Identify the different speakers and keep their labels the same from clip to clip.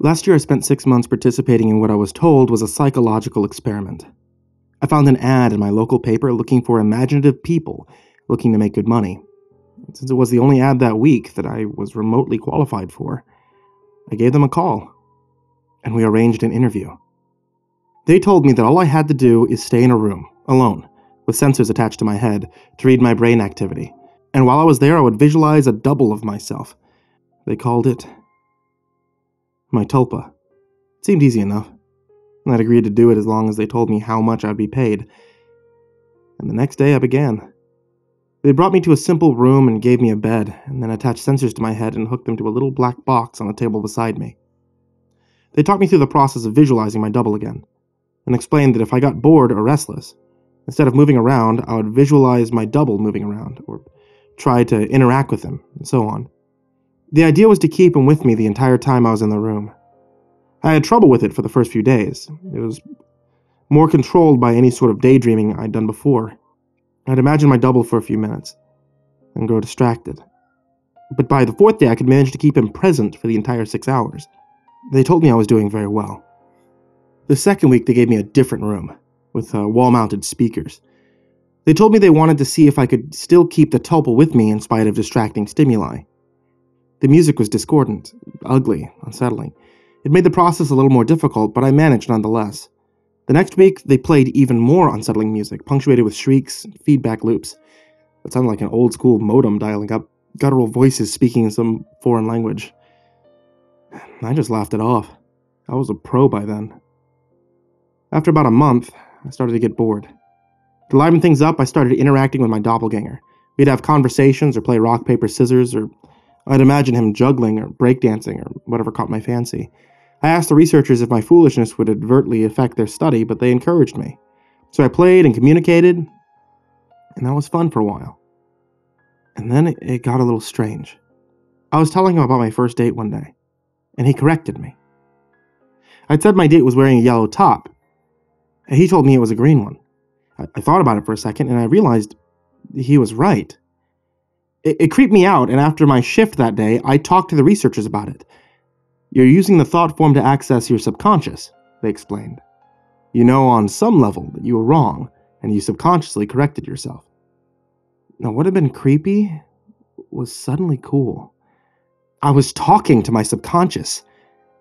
Speaker 1: Last year I spent 6 months participating in what I was told was a psychological experiment. I found an ad in my local paper looking for imaginative people looking to make good money. Since it was the only ad that week that I was remotely qualified for, I gave them a call, and we arranged an interview. They told me that all I had to do is stay in a room, alone, with sensors attached to my head to read my brain activity, and while I was there I would visualize a double of myself. They called it my tulpa. It seemed easy enough, and I'd agreed to do it as long as they told me how much I'd be paid. And the next day I began. They brought me to a simple room and gave me a bed, and then attached sensors to my head and hooked them to a little black box on a table beside me. They talked me through the process of visualizing my double again, and explained that if I got bored or restless, instead of moving around, I would visualize my double moving around, or try to interact with him, and so on. The idea was to keep him with me the entire time I was in the room. I had trouble with it for the first few days. It was more controlled by any sort of daydreaming I'd done before. I'd imagine my double for a few minutes, and grow distracted. But by the fourth day I could manage to keep him present for the entire 6 hours. They told me I was doing very well. The second week they gave me a different room, with wall-mounted speakers. They told me they wanted to see if I could still keep the tulpa with me in spite of distracting stimuli. The music was discordant, ugly, unsettling. It made the process a little more difficult, but I managed nonetheless. The next week, they played even more unsettling music, punctuated with shrieks and feedback loops. It sounded like an old-school modem dialing up, guttural voices speaking in some foreign language. I just laughed it off. I was a pro by then. After about a month, I started to get bored. To liven things up, I started interacting with my doppelganger. We'd have conversations or play rock, paper, scissors, or I'd imagine him juggling or breakdancing or whatever caught my fancy. I asked the researchers if my foolishness would advertently affect their study, but they encouraged me. So I played and communicated, and that was fun for a while. And then it got a little strange. I was telling him about my first date one day, and he corrected me. I'd said my date was wearing a yellow top, and he told me it was a green one. I thought about it for a second, and I realized he was right. It creeped me out, and after my shift that day, I talked to the researchers about it. You're using the thought form to access your subconscious, they explained. You know on some level that you were wrong, and you subconsciously corrected yourself. Now, what had been creepy was suddenly cool. I was talking to my subconscious.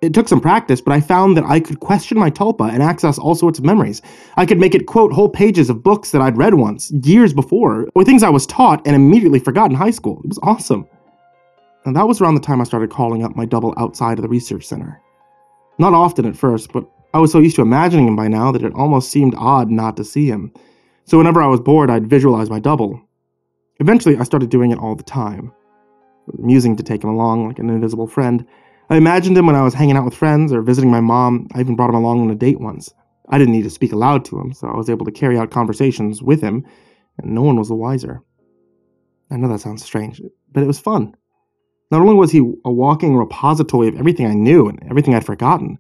Speaker 1: It took some practice, but I found that I could question my tulpa and access all sorts of memories. I could make it quote whole pages of books that I'd read once, years before, or things I was taught and immediately forgot in high school. It was awesome. And that was around the time I started calling up my double outside of the research center. Not often at first, but I was so used to imagining him by now that it almost seemed odd not to see him. So whenever I was bored, I'd visualize my double. Eventually, I started doing it all the time. It was amusing to take him along like an invisible friend. I imagined him when I was hanging out with friends or visiting my mom. I even brought him along on a date once. I didn't need to speak aloud to him, so I was able to carry out conversations with him, and no one was the wiser. I know that sounds strange, but it was fun. Not only was he a walking repository of everything I knew and everything I'd forgotten,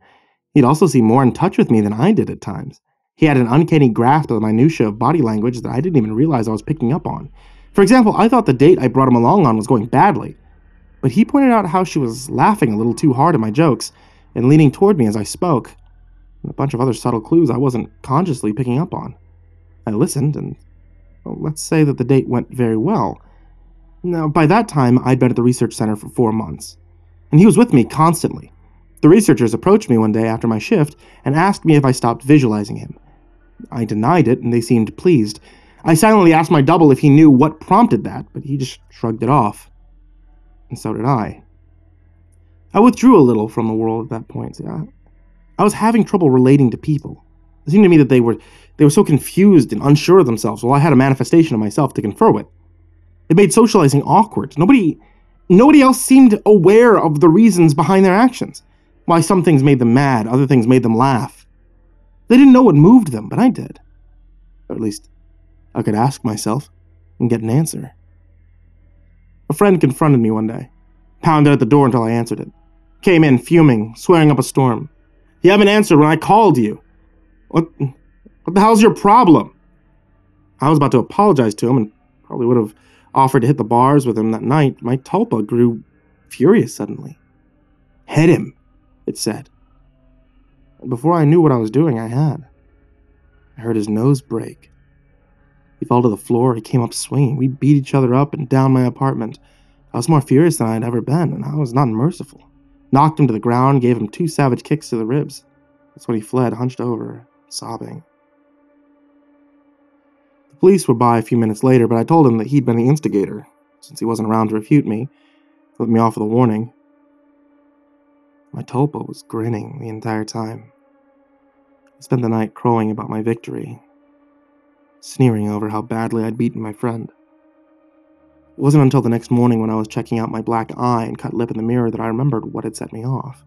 Speaker 1: he'd also seem more in touch with me than I did at times. He had an uncanny grasp of the minutiae of body language that I didn't even realize I was picking up on. For example, I thought the date I brought him along on was going badly, but he pointed out how she was laughing a little too hard at my jokes and leaning toward me as I spoke, and a bunch of other subtle clues I wasn't consciously picking up on. I listened, and let's say that the date went very well. Now, by that time, I'd been at the research center for 4 months, and he was with me constantly. The researchers approached me one day after my shift and asked me if I stopped visualizing him. I denied it, and they seemed pleased. I silently asked my double if he knew what prompted that, but he just shrugged it off. And so did I. I withdrew a little from the world at that point. I was having trouble relating to people. It seemed to me that they were so confused and unsure of themselves, while I had a manifestation of myself to confer with. It made socializing awkward. Nobody else seemed aware of the reasons behind their actions. Why some things made them mad, other things made them laugh. They didn't know what moved them, but I did. Or at least, I could ask myself and get an answer. A friend confronted me one day, pounded at the door until I answered it. Came in fuming, swearing up a storm. You haven't answered when I called you. What the hell's your problem? I was about to apologize to him and probably would have offered to hit the bars with him that night. My tulpa grew furious suddenly. Hit him. it said. And before I knew what I was doing, I heard his nose break. He fell to the floor. He came up swinging. We beat each other up and down my apartment. I was more furious than I had ever been, and I was not merciful. Knocked him to the ground, gave him 2 savage kicks to the ribs. That's when he fled, hunched over, sobbing. The police were by a few minutes later, but I told him that he'd been the instigator. Since he wasn't around to refute me, he let me off with a warning. My tulpa was grinning the entire time. I spent the night crowing about my victory, sneering over how badly I'd beaten my friend. It wasn't until the next morning when I was checking out my black eye and cut lip in the mirror that I remembered what had set me off.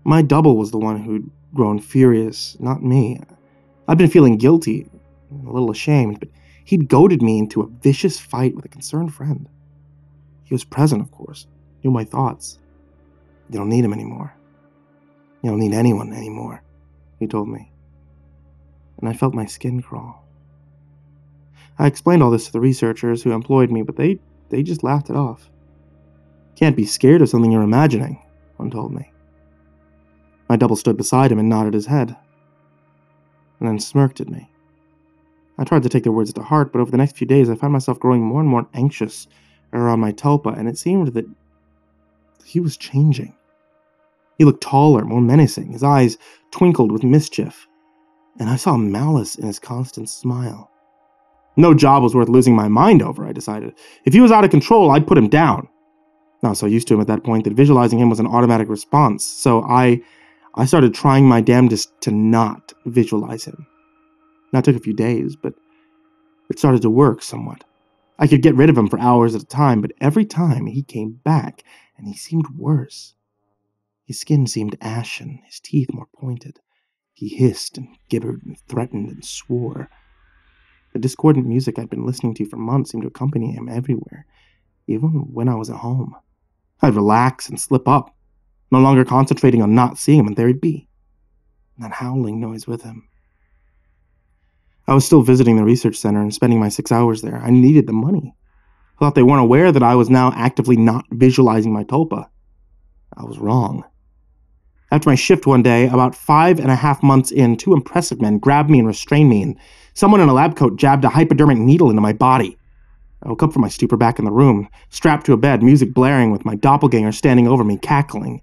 Speaker 1: My double was the one who'd grown furious, not me. I'd been feeling guilty, a little ashamed, but he'd goaded me into a vicious fight with a concerned friend. He was present, of course, knew my thoughts. You don't need him anymore. You don't need anyone anymore, he told me. And I felt my skin crawl. I explained all this to the researchers who employed me, but they just laughed it off. Can't be scared of something you're imagining, one told me. My double stood beside him and nodded his head, and then smirked at me. I tried to take their words to heart, but over the next few days I found myself growing more and more anxious around my tulpa, and it seemed that he was changing. He looked taller, more menacing. His eyes twinkled with mischief, and I saw malice in his constant smile. No job was worth losing my mind over, I decided. If he was out of control, I'd put him down. I was so used to him at that point that visualizing him was an automatic response, so I started trying my damnedest to not visualize him. That took a few days, but it started to work somewhat. I could get rid of him for hours at a time, but every time he came back, and he seemed worse. His skin seemed ashen, his teeth more pointed. He hissed and gibbered and threatened and swore. The discordant music I'd been listening to for months seemed to accompany him everywhere, even when I was at home. I'd relax and slip up, no longer concentrating on not seeing him, and there he'd be, that howling noise with him. I was still visiting the research center and spending my 6 hours there. I needed the money. I thought they weren't aware that I was now actively not visualizing my tulpa. I was wrong. After my shift one day, about 5.5 months in, 2 impressive men grabbed me and restrained me, and someone in a lab coat jabbed a hypodermic needle into my body. I woke up from my stupor back in the room, strapped to a bed, music blaring with my doppelganger standing over me, cackling.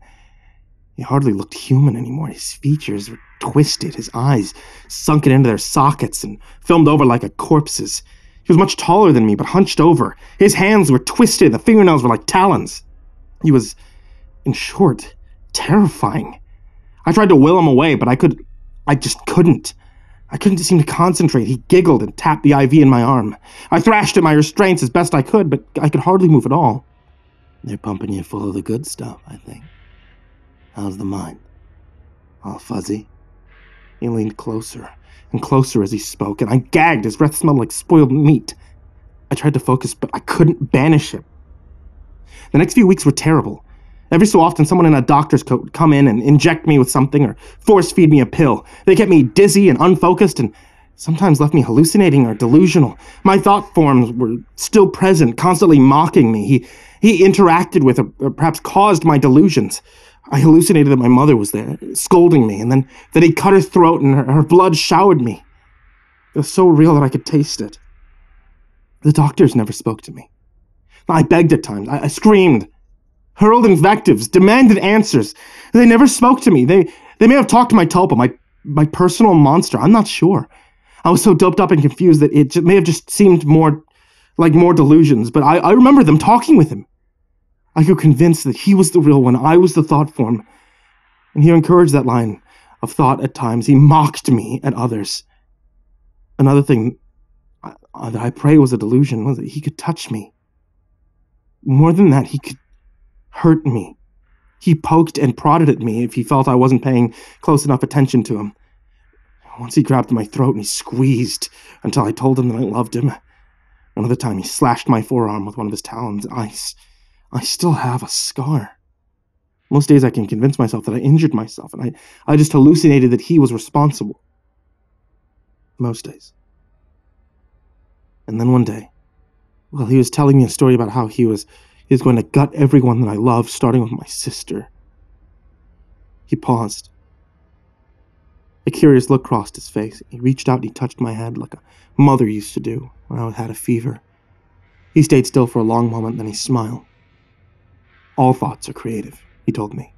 Speaker 1: He hardly looked human anymore. His features were twisted, his eyes sunken into their sockets and filmed over like a corpse's. He was much taller than me, but hunched over. His hands were twisted, the fingernails were like talons. He was, in short, terrifying. I tried to will him away, but I just couldn't. I couldn't seem to concentrate. He giggled and tapped the IV in my arm. I thrashed at my restraints as best I could, but I could hardly move at all. They're pumping you full of the good stuff, I think. How's the mind? All fuzzy? He leaned closer and closer as he spoke, and I gagged. His breath smelled like spoiled meat. I tried to focus, but I couldn't banish him. The next few weeks were terrible. Every so often, someone in a doctor's coat would come in and inject me with something or force-feed me a pill. They kept me dizzy and unfocused and sometimes left me hallucinating or delusional. My thought forms were still present, constantly mocking me. He interacted with or perhaps caused my delusions. I hallucinated that my mother was there, scolding me, and then that he cut her throat and her blood showered me. It was so real that I could taste it. The doctors never spoke to me. I begged at times. I screamed, hurled invectives, demanded answers. They never spoke to me. They may have talked to my tulpa, my personal monster. I'm not sure. I was so doped up and confused that it may have just seemed more delusions, but I remember them talking with him. I grew convinced that he was the real one, I was the thought form. And he encouraged that line of thought at times. He mocked me at others. Another thing that I pray was a delusion was that he could touch me. More than that, he could hurt me. He poked and prodded at me if he felt I wasn't paying close enough attention to him. Once he grabbed my throat and he squeezed until I told him that I loved him. Another time he slashed my forearm with one of his talons. I still have a scar. Most days I can convince myself that I injured myself, and I just hallucinated that he was responsible. Most days. And then one day, he was telling me a story about how he was going to gut everyone that I loved, starting with my sister. He paused. A curious look crossed his face. He reached out and he touched my head like a mother used to do when I had a fever. He stayed still for a long moment, then he smiled. All thoughts are creative, he told me.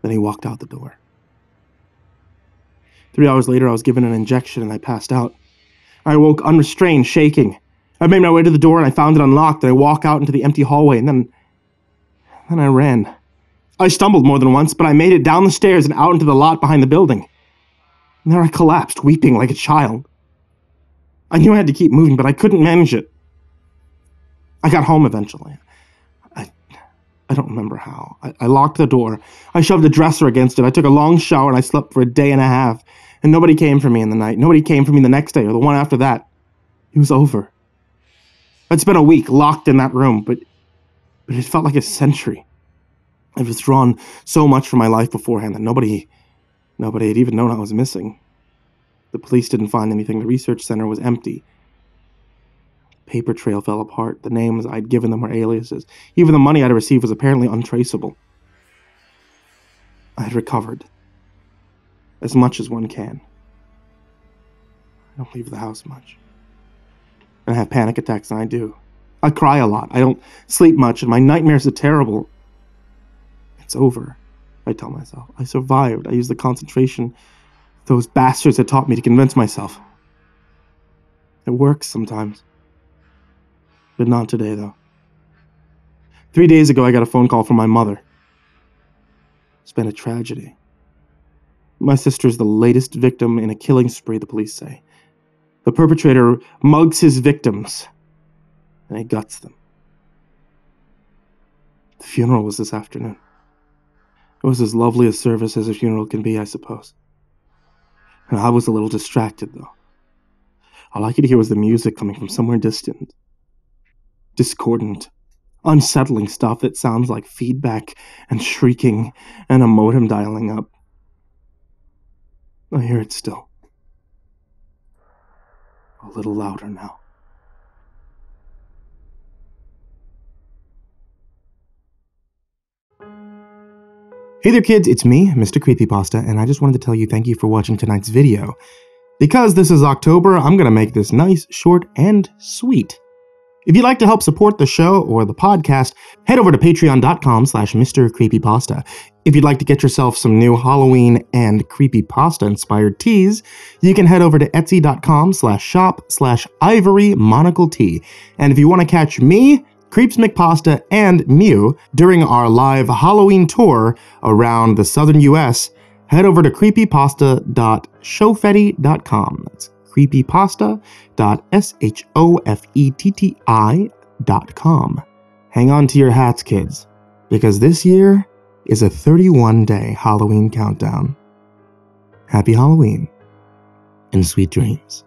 Speaker 1: Then he walked out the door. 3 hours later, I was given an injection and I passed out. I awoke unrestrained, shaking. I made my way to the door and I found it unlocked, and I walked out into the empty hallway, and then I ran. I stumbled more than once, but I made it down the stairs and out into the lot behind the building. And there I collapsed, weeping like a child. I knew I had to keep moving, but I couldn't manage it. I got home eventually. I don't remember how. I locked the door. I shoved a dresser against it. I took a long shower and I slept for a day and a half. And nobody came for me in the night. Nobody came for me the next day or the one after that. It was over. I'd spent a week locked in that room, but it felt like a century. I'd withdrawn so much from my life beforehand that nobody had even known I was missing. The police didn't find anything. The research center was empty. Paper trail fell apart. The names I'd given them were aliases. Even the money I'd received was apparently untraceable. I had recovered. As much as one can. I don't leave the house much. And I have panic attacks, and I do. I cry a lot. I don't sleep much, and my nightmares are terrible. It's over, I tell myself. I survived. I used the concentration those bastards had taught me to convince myself. It works sometimes. But not today, though. 3 days ago, I got a phone call from my mother. It's been a tragedy. My sister's the latest victim in a killing spree, the police say. The perpetrator mugs his victims, and he guts them. The funeral was this afternoon. It was as lovely a service as a funeral can be, I suppose. And I was a little distracted, though. All I could hear was the music coming from somewhere distant. Discordant, unsettling stuff that sounds like feedback and shrieking and a modem dialing up. I hear it still. A little louder now. Hey there kids, it's me, Mr. Creepypasta, and I just wanted to tell you thank you for watching tonight's video. Because this is October, I'm gonna make this nice, short, and sweet. If you'd like to help support the show or the podcast, head over to patreon.com/MrCreepyPasta. If you'd like to get yourself some new Halloween and creepypasta-inspired teas, you can head over to etsy.com/shop/ivorymonocletea. And if you want to catch me, Creeps McPasta, and Mew during our live Halloween tour around the southern US, head over to creepypasta.shofetti.com. That's creepypasta.shofetti.com. Hang on to your hats, kids, because this year is a 31-day Halloween countdown. Happy Halloween and sweet dreams.